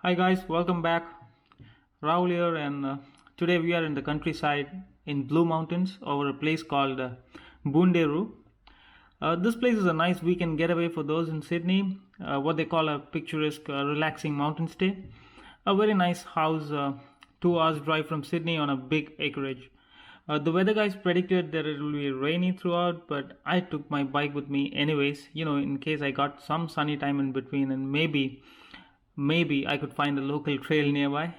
Hi guys, welcome back. Rahul here, and today we are in the countryside in Blue Mountains over a place called Boonderu. This place is a nice weekend getaway for those in Sydney, what they call a picturesque, relaxing mountain stay. A very nice house, 2 hours drive from Sydney on a big acreage. The weather guys predicted that it will be rainy throughout, but I took my bike with me anyways, in case I got some sunny time in between, and maybe I could find a local trail nearby.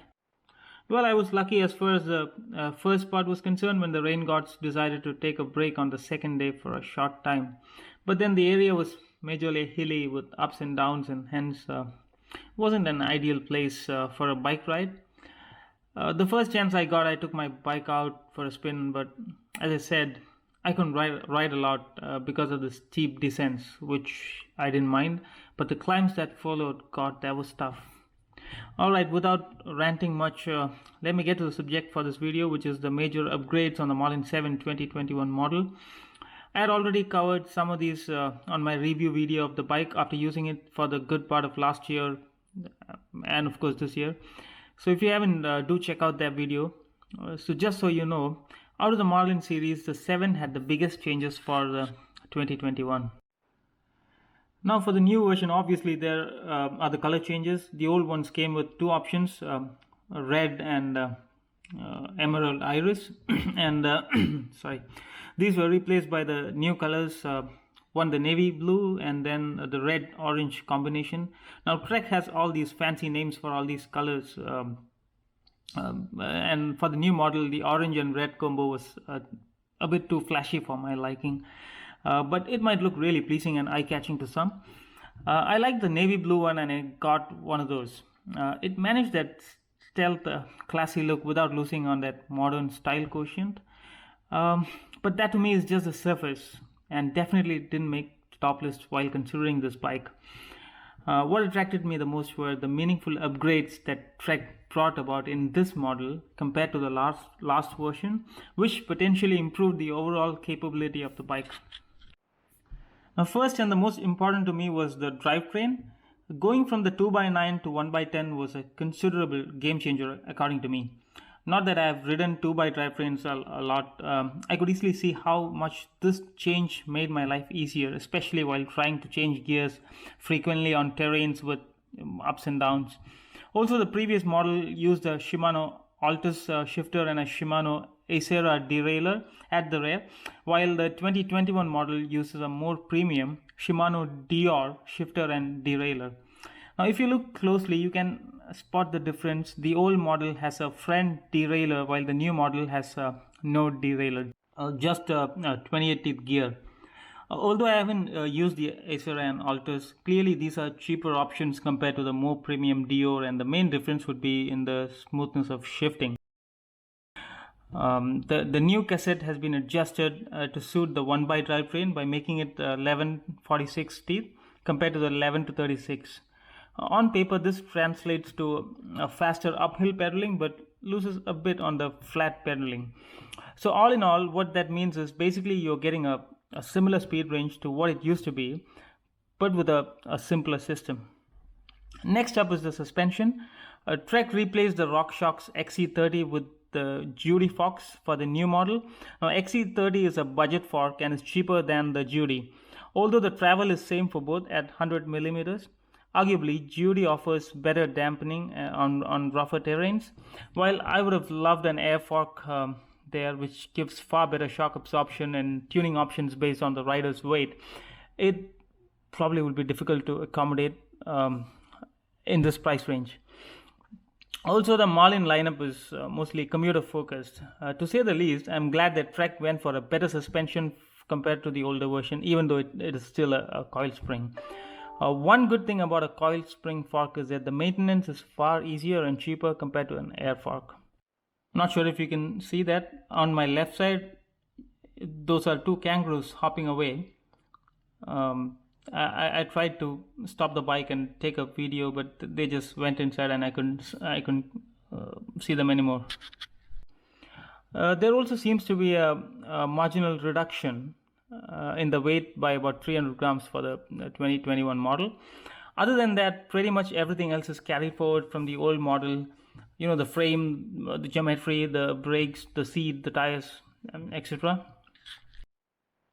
Well, I was lucky as far as the first part was concerned when the rain gods decided to take a break on the second day for a short time. But then the area was majorly hilly with ups and downs, and hence wasn't an ideal place for a bike ride. The first chance I got, I took my bike out for a spin, but as I said, I couldn't ride a lot because of the steep descents, which I didn't mind. But the climbs that followed, God, that was tough. Alright, without ranting much, let me get to the subject for this video, which is the major upgrades on the Marlin 7 2021 model. I had already covered some of these on my review video of the bike after using it for the good part of last year and of course this year. So if you haven't, do check out that video. So just so you know, out of the Marlin series, the 7 had the biggest changes for the 2021. Now for the new version, obviously there are the color changes. The old ones came with two options, red and emerald iris, and sorry, these were replaced by the new colors. One the navy blue and then the red orange combination. Now Trek has all these fancy names for all these colors, and for the new model the orange and red combo was a bit too flashy for my liking, but it might look really pleasing and eye-catching to some. I like the navy blue one and I got one of those. It managed that stealth classy look without losing on that modern style quotient, but that to me is just the surface and definitely didn't make top list while considering this bike. What attracted me the most were the meaningful upgrades that Trek brought about in this model compared to the last version, which potentially improved the overall capability of the bike. Now, first and the most important to me was the drivetrain. Going from the 2x9 to 1x10 was a considerable game changer, according to me. Not that I have ridden 2x drivetrains a lot. I could easily see how much this change made my life easier, especially while trying to change gears frequently on terrains with ups and downs. Also, the previous model used a Shimano Altus shifter and a Shimano Acera derailleur at the rear, while the 2021 model uses a more premium Shimano Dior shifter and derailleur. Now, if you look closely, you can spot the difference. The old model has a front derailleur, while the new model has no derailleur, just a 28 teeth gear. Although I haven't used the Acera and Altus, clearly these are cheaper options compared to the more premium Dior, and the main difference would be in the smoothness of shifting. The new cassette has been adjusted to suit the 1x drivetrain by making it 1146 teeth compared to the 11 to 36. On paper, this translates to a faster uphill pedaling but loses a bit on the flat pedaling. So all in all, what that means is basically you're getting a similar speed range to what it used to be, but with a simpler system. Next up is the suspension. Trek replaced the RockShox XE30 with the Judy Fox for the new model. Now XE30 is a budget fork and is cheaper than the Judy. Although the travel is same for both at 100 millimeters, arguably, Judy offers better dampening on rougher terrains, while I would have loved an air fork there, which gives far better shock absorption and tuning options based on the rider's weight. It probably would be difficult to accommodate in this price range. Also, the Marlin lineup is mostly commuter focused. To say the least, I'm glad that Trek went for a better suspension compared to the older version, even though it is still a coil spring. One good thing about a coil spring fork is that the maintenance is far easier and cheaper compared to an air fork. Not sure if you can see that. On my left side, those are two kangaroos hopping away. I tried to stop the bike and take a video, but they just went inside and I couldn't see them anymore. There also seems to be a marginal reduction in the weight by about 300 grams for the 2021 model. Other than that, pretty much everything else is carried forward from the old model. The frame, the geometry, the brakes, the seat, the tires, etc.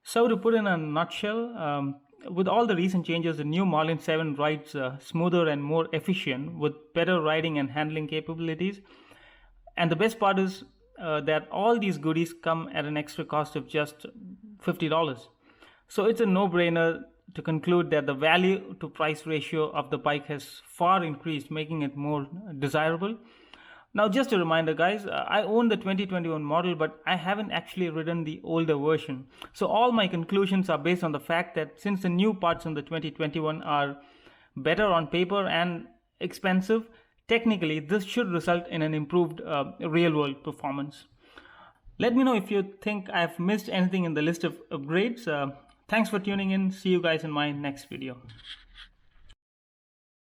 So to put in a nutshell, with all the recent changes, the new Marlin 7 rides smoother and more efficient with better riding and handling capabilities. And the best part is that all these goodies come at an extra cost of just $50. So it's a no-brainer to conclude that the value to price ratio of the bike has far increased, making it more desirable. Now, just a reminder, guys, I own the 2021 model, but I haven't actually ridden the older version. So all my conclusions are based on the fact that since the new parts in the 2021 are better on paper and expensive, technically this should result in an improved real-world performance. Let me know if you think I've missed anything in the list of upgrades. Thanks for tuning in. See you guys in my next video.